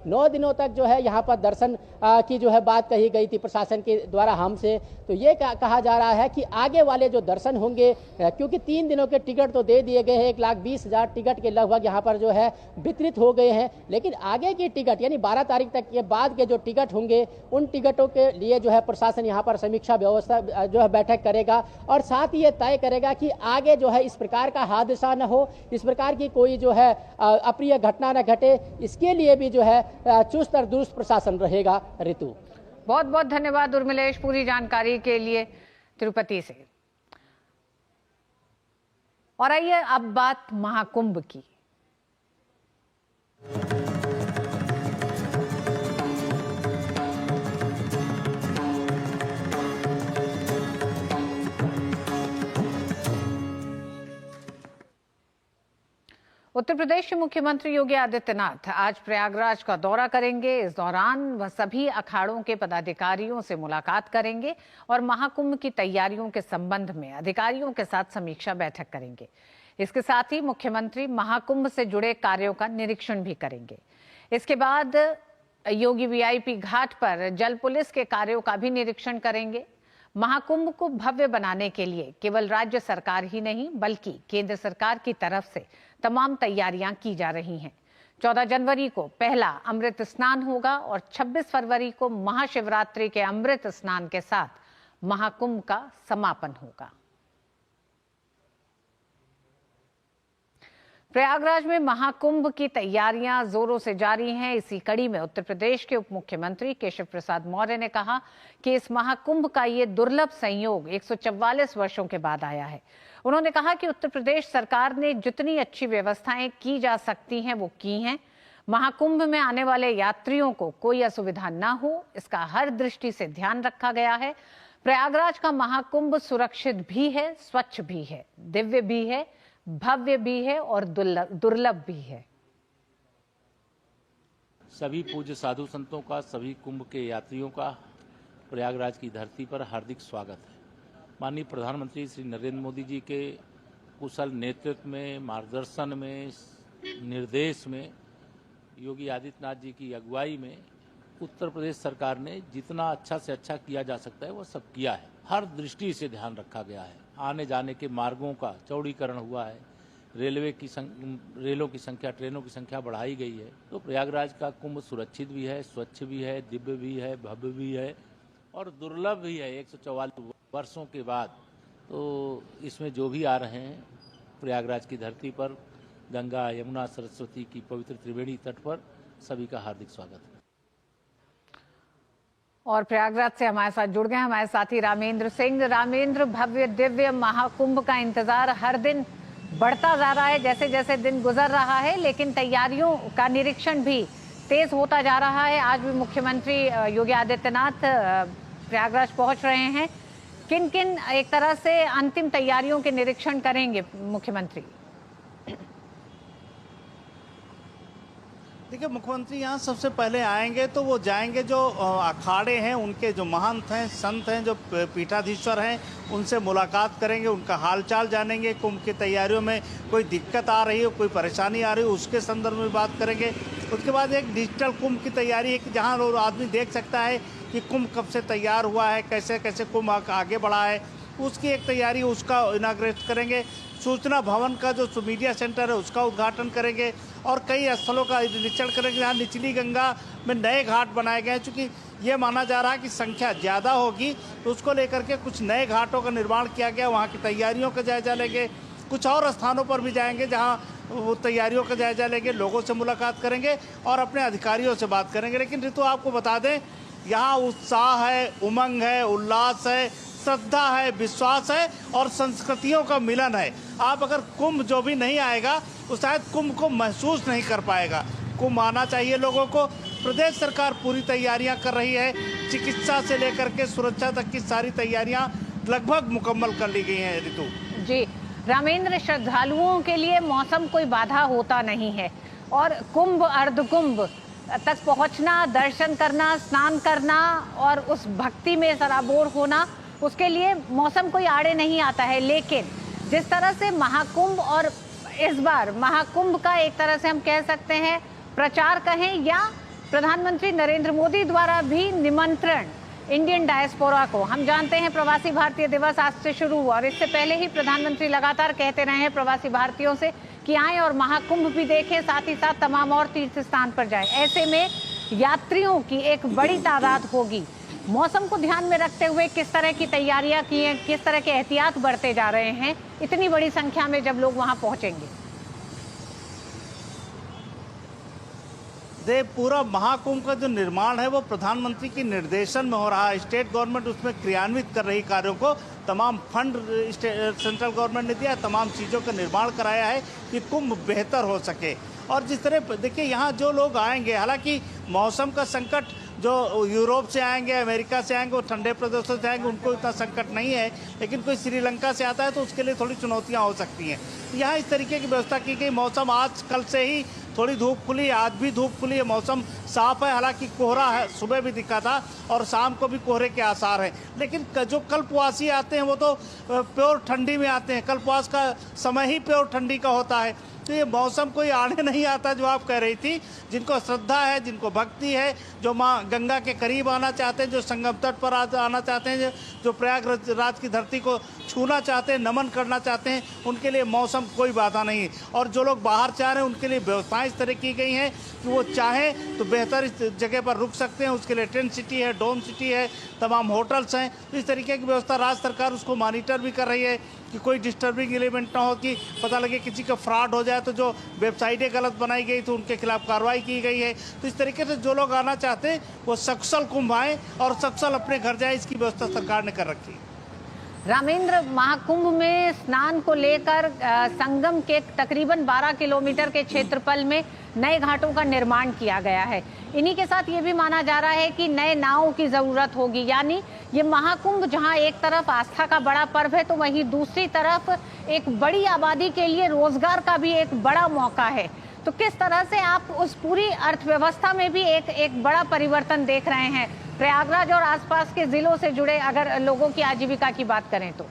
9 दिनों तक जो है यहाँ पर दर्शन की जो है बात कही गई थी प्रशासन के द्वारा हमसे। तो ये कहा जा रहा है कि आगे वाले जो दर्शन होंगे, क्योंकि 3 दिनों के टिकट तो दे दिए गए हैं, 1,20,000 टिकट के लगभग यहाँ पर जो है वितरित हो गए हैं, लेकिन आगे की टिकट यानी 12 तारीख तक के बाद के जो टिकट होंगे उन टिकटों के लिए जो है प्रशासन यहाँ पर समीक्षा व्यवस्था जो है बैठक करेगा और साथ ही ये तय करेगा कि आगे जो है इस प्रकार का हादसा न हो, इस प्रकार की कोई जो है अप्रिय घटना न घटे, इसके लिए भी जो है चुस्त और दुरुस्त प्रशासन रहेगा। ऋतु, बहुत बहुत धन्यवाद उर्मिलेश पूरी जानकारी के लिए तिरुपति से। और आइए अब बात महाकुंभ की। उत्तर प्रदेश के मुख्यमंत्री योगी आदित्यनाथ आज प्रयागराज का दौरा करेंगे। इस दौरान वह सभी अखाड़ों के पदाधिकारियों से मुलाकात करेंगे और महाकुंभ की तैयारियों के संबंध में अधिकारियों के साथ समीक्षा बैठक करेंगे। इसके साथ ही मुख्यमंत्री महाकुंभ से जुड़े कार्यों का निरीक्षण भी करेंगे। इसके बाद योगी वीआईपी घाट पर जल पुलिस के कार्यों का भी निरीक्षण करेंगे। महाकुंभ को भव्य बनाने के लिए केवल राज्य सरकार ही नहीं बल्कि केंद्र सरकार की तरफ से तमाम तैयारियां की जा रही हैं। 14 जनवरी को पहला अमृत स्नान होगा और 26 फरवरी को महाशिवरात्रि के अमृत स्नान के साथ महाकुंभ का समापन होगा। प्रयागराज में महाकुंभ की तैयारियां जोरों से जारी हैं। इसी कड़ी में उत्तर प्रदेश के उप मुख्यमंत्री केशव प्रसाद मौर्य ने कहा कि इस महाकुंभ का ये दुर्लभ संयोग 144 वर्षों के बाद आया है। उन्होंने कहा कि उत्तर प्रदेश सरकार ने जितनी अच्छी व्यवस्थाएं की जा सकती हैं वो की हैं। महाकुंभ में आने वाले यात्रियों को कोई असुविधा न हो, इसका हर दृष्टि से ध्यान रखा गया है। प्रयागराज का महाकुंभ सुरक्षित भी है, स्वच्छ भी है, दिव्य भी है, भव्य भी है और दुर्लभ भी है। सभी पूज्य साधु संतों का, सभी कुंभ के यात्रियों का प्रयागराज की धरती पर हार्दिक स्वागत है। माननीय प्रधानमंत्री श्री नरेंद्र मोदी जी के कुशल नेतृत्व में, मार्गदर्शन में, निर्देश में, योगी आदित्यनाथ जी की अगुवाई में उत्तर प्रदेश सरकार ने जितना अच्छा से अच्छा किया जा सकता है वो सब किया है। हर दृष्टि से ध्यान रखा गया है। आने जाने के मार्गों का चौड़ीकरण हुआ है, रेलों की संख्या, ट्रेनों की संख्या बढ़ाई गई है। तो प्रयागराज का कुंभ सुरक्षित भी है, स्वच्छ भी है, दिव्य भी है, भव्य भी है और दुर्लभ भी है। 144 वर्षों के बाद तो इसमें जो भी आ रहे हैं प्रयागराज की धरती पर गंगा, यमुना, सरस्वती की पवित्र त्रिवेणी तट पर सभी का हार्दिक स्वागत है। और प्रयागराज से हमारे साथ जुड़ गए हमारे साथी रामेंद्र सिंह। रामेंद्र, भव्य दिव्य महाकुंभ का इंतजार हर दिन बढ़ता जा रहा है जैसे जैसे दिन गुजर रहा है, लेकिन तैयारियों का निरीक्षण भी तेज होता जा रहा है। आज भी मुख्यमंत्री योगी आदित्यनाथ प्रयागराज पहुंच रहे हैं। किन किन एक तरह से अंतिम तैयारियों के निरीक्षण करेंगे मुख्यमंत्री? देखिए, मुख्यमंत्री यहाँ सबसे पहले आएंगे तो वो जाएंगे जो अखाड़े हैं, उनके जो महंत हैं, संत हैं, जो पीठाधीश्वर हैं, उनसे मुलाकात करेंगे, उनका हालचाल जानेंगे। कुंभ की तैयारियों में कोई दिक्कत आ रही हो, कोई परेशानी आ रही हो, उसके संदर्भ में बात करेंगे। उसके बाद एक डिजिटल कुंभ की तैयारी है कि जहाँ आदमी देख सकता है कि कुंभ कब से तैयार हुआ है, कैसे कैसे कुंभ आगे बढ़ा है, उसकी एक तैयारी, उसका इनाग्रेट करेंगे। सूचना भवन का जो मीडिया सेंटर है उसका उद्घाटन करेंगे और कई स्थलों का निरीक्षण करेंगे जहाँ निचली गंगा में नए घाट बनाए गए हैं। चूँकि ये माना जा रहा है कि संख्या ज़्यादा होगी तो उसको लेकर के कुछ नए घाटों का निर्माण किया गया, वहाँ की तैयारियों का जायजा लेंगे। कुछ और स्थानों पर भी जाएंगे जहाँ वो तैयारियों का जायजा लेंगे, लोगों से मुलाकात करेंगे और अपने अधिकारियों से बात करेंगे। लेकिन ऋतु, आपको बता दें, यहाँ उत्साह है, उमंग है, उल्लास है, श्रद्धा है, विश्वास है और संस्कृतियों का मिलन है। आप अगर कुंभ जो भी नहीं आएगा तो शायद कुंभ को महसूस नहीं कर पाएगा। कुंभ आना चाहिए लोगों को। प्रदेश सरकार पूरी तैयारियां कर रही है। चिकित्सा से लेकर के सुरक्षा तक की सारी तैयारियां लगभग मुकम्मल कर ली गई हैं। ऋतु जी, रामेंद्र, श्रद्धालुओं के लिए मौसम कोई बाधा होता नहीं है और कुंभ, अर्धकुंभ तक पहुंचना, दर्शन करना, स्नान करना और उस भक्ति में सराबोर होना, उसके लिए मौसम कोई आड़े नहीं आता है। लेकिन जिस तरह से महाकुंभ और इस बार महाकुंभ का एक तरह से हम कह सकते हैं प्रचार कहें या प्रधानमंत्री नरेंद्र मोदी द्वारा भी निमंत्रण इंडियन डायस्पोरा को। हम जानते हैं प्रवासी भारतीय दिवस आज से शुरू हुआ और इससे पहले ही प्रधानमंत्री लगातार कहते रहे हैं प्रवासी भारतीयों से कि आएं और महाकुंभ भी देखें, साथ ही साथ तमाम और तीर्थ स्थान पर जाएं। ऐसे में यात्रियों की एक बड़ी तादाद होगी। मौसम को ध्यान में रखते हुए किस तरह की तैयारियां की हैं, किस तरह के एहतियात बरते जा रहे हैं इतनी बड़ी संख्या में जब लोग वहां पहुंचेंगे? पूरा महाकुंभ का जो निर्माण है वो प्रधानमंत्री के निर्देशन में हो रहा है। स्टेट गवर्नमेंट उसमें क्रियान्वित कर रही कार्यों को, तमाम फंड सेंट्रल गवर्नमेंट ने दिया, तमाम चीज़ों का निर्माण कराया है कि कुंभ बेहतर हो सके। और जिस तरह देखिए यहाँ जो लोग आएंगे, हालांकि मौसम का संकट जो यूरोप से आएंगे, अमेरिका से आएंगे, वो ठंडे प्रदेशों से आएंगे, उनको इतना संकट नहीं है, लेकिन कोई श्रीलंका से आता है तो उसके लिए थोड़ी चुनौतियाँ हो सकती हैं। यहाँ इस तरीके की व्यवस्था की गई। मौसम आज कल से ही थोड़ी धूप खुली, आज भी धूप खुली है, मौसम साफ है। हालांकि कोहरा है, सुबह भी दिखा था और शाम को भी कोहरे के आसार हैं। लेकिन जो कल्पवासी आते हैं वो तो प्योर ठंडी में आते हैं। कल्पवास का समय ही प्योर ठंडी का होता है। तो ये मौसम कोई आने नहीं आता जो आप कह रही थी। जिनको श्रद्धा है, जिनको भक्ति है, जो माँ गंगा के करीब आना चाहते हैं, जो संगम तट पर आना चाहते हैं, जो प्रयागराज की धरती को छूना चाहते हैं, नमन करना चाहते हैं, उनके लिए मौसम कोई बाधा नहीं है। और जो लोग बाहर चाह रहे हैं उनके लिए व्यवस्थाएं इस तरह की गई हैं कि वो चाहें तो बेहतर इस जगह पर रुक सकते हैं। उसके लिए टेंट सिटी है, डोम सिटी है, तमाम होटल्स हैं। तो इस तरीके की व्यवस्था राज्य सरकार उसको मॉनिटर भी कर रही है कि कोई डिस्टर्बिंग एलिमेंट ना हो, कि पता लगे किसी का फ्रॉड हो जाए तो जो वेबसाइटें गलत बनाई गई तो उनके खिलाफ कार्रवाई की गई है। तो इस तरीके से जो लोग आना चाहते हैं वो सकुशल कुंभ आएँ और सकुशल अपने घर जाए, इसकी व्यवस्था सरकार ने कर रखी है। रामेंद्र, महाकुंभ में स्नान को लेकर संगम के तकरीबन 12 किलोमीटर के क्षेत्रफल में नए घाटों का निर्माण किया गया है। इन्हीं के साथ ये भी माना जा रहा है कि नए नावों की जरूरत होगी। यानी ये महाकुंभ जहां एक तरफ आस्था का बड़ा पर्व है तो वहीं दूसरी तरफ एक बड़ी आबादी के लिए रोजगार का भी एक बड़ा मौका है। तो किस तरह से आप उस पूरी अर्थव्यवस्था में भी एक बड़ा परिवर्तन देख रहे हैं? प्रयागराज और आसपास के जिलों से जुड़े अगर लोगों की आजीविका की बात करें तो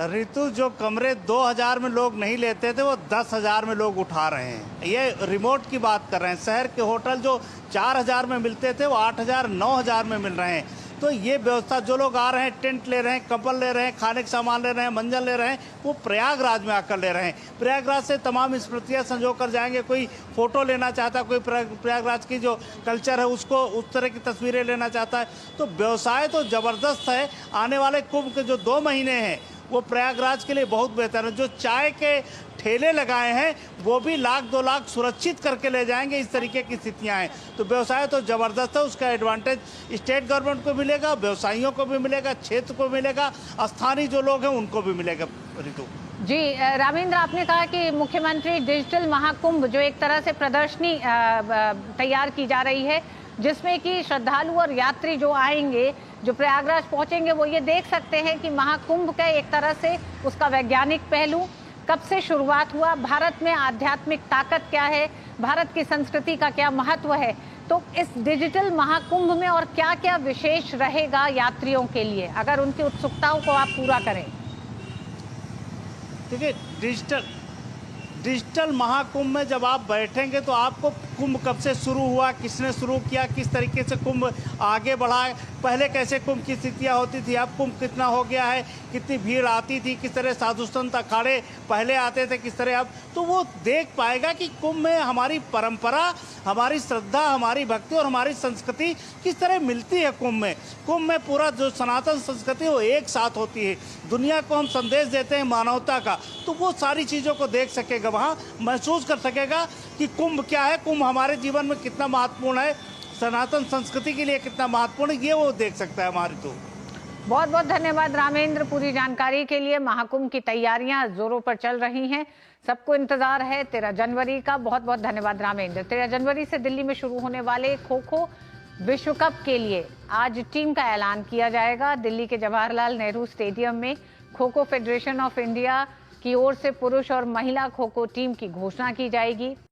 ऋतु, जो कमरे 2000 में लोग नहीं लेते थे वो 10,000 में लोग उठा रहे हैं। ये रिमोट की बात कर रहे हैं। शहर के होटल जो 4000 में मिलते थे वो 8000 9000 में मिल रहे हैं। तो ये व्यवस्था, जो लोग आ रहे हैं, टेंट ले रहे हैं, कंबल ले रहे हैं, खाने का सामान ले रहे हैं, मंजन ले रहे हैं, वो प्रयागराज में आकर ले रहे हैं। प्रयागराज से तमाम स्मृतियाँ संजो कर जाएंगे। कोई फोटो लेना चाहता है, कोई प्रयागराज की जो कल्चर है उसको, उस तरह की तस्वीरें लेना चाहता है। तो व्यवसाय तो ज़बरदस्त है। आने वाले कुंभ के जो 2 महीने हैं वो प्रयागराज के लिए बहुत बेहतर है। जो चाय के ठेले लगाए हैं वो भी 1,00,000 2 लाख सुरक्षित करके ले जाएंगे। इस तरीके की स्थितियां हैं। तो व्यवसाय तो ज़बरदस्त है। उसका एडवांटेज स्टेट गवर्नमेंट को मिलेगा, व्यवसायियों को भी मिलेगा, क्षेत्र को मिलेगा, स्थानीय जो लोग हैं उनको भी मिलेगा। ऋतु जी, रामेंद्र, आपने कहा कि मुख्यमंत्री डिजिटल महाकुंभ जो एक तरह से प्रदर्शनी तैयार की जा रही है जिसमें कि श्रद्धालु और यात्री जो आएंगे, जो प्रयागराज पहुंचेंगे, वो ये देख सकते हैं कि महाकुंभ का एक तरह से उसका वैज्ञानिक पहलू, कब से शुरुआत हुआ, भारत में आध्यात्मिक ताकत क्या है, भारत की संस्कृति का क्या महत्व है। तो इस डिजिटल महाकुंभ में और क्या क्या विशेष रहेगा यात्रियों के लिए, अगर उनकी उत्सुकताओं को आप पूरा करें? देखिए, डिजिटल महाकुंभ में जब आप बैठेंगे तो आपको कुंभ कब से शुरू हुआ, किसने शुरू किया, किस तरीके से कुंभ आगे बढ़ा, पहले कैसे कुंभ की स्थितियाँ होती थी, अब कुंभ कितना हो गया है, कितनी भीड़ आती थी, किस तरह साधु संत अखाड़े पहले आते थे, किस तरह अब, तो वो देख पाएगा कि कुंभ में हमारी परंपरा, हमारी श्रद्धा, हमारी भक्ति और हमारी संस्कृति किस तरह मिलती है। कुंभ में पूरा जो सनातन संस्कृति वो एक साथ होती है। दुनिया को हम संदेश देते हैं मानवता का, तो वो सारी चीज़ों को देख सकेगा, वहाँ महसूस कर सकेगा कि कुंभ क्या है, कुंभ हमारे जीवन में कितना महत्वपूर्ण है, सनातन संस्कृति के लिए कितना महत्वपूर्ण है, ये वो देख सकता है हमारी। तो बहुत बहुत धन्यवाद रामेंद्र पूरी जानकारी के लिए। महाकुंभ की तैयारियां जोरों पर चल रही हैं, सबको इंतजार है 13 जनवरी का। बहुत बहुत धन्यवाद रामेंद्र। 13 जनवरी से दिल्ली में शुरू होने वाले खो खो विश्व कप के लिए आज टीम का ऐलान किया जाएगा। दिल्ली के जवाहरलाल नेहरू स्टेडियम में kho kho federation of India की ओर से पुरुष और महिला खो खो टीम की घोषणा की जाएगी।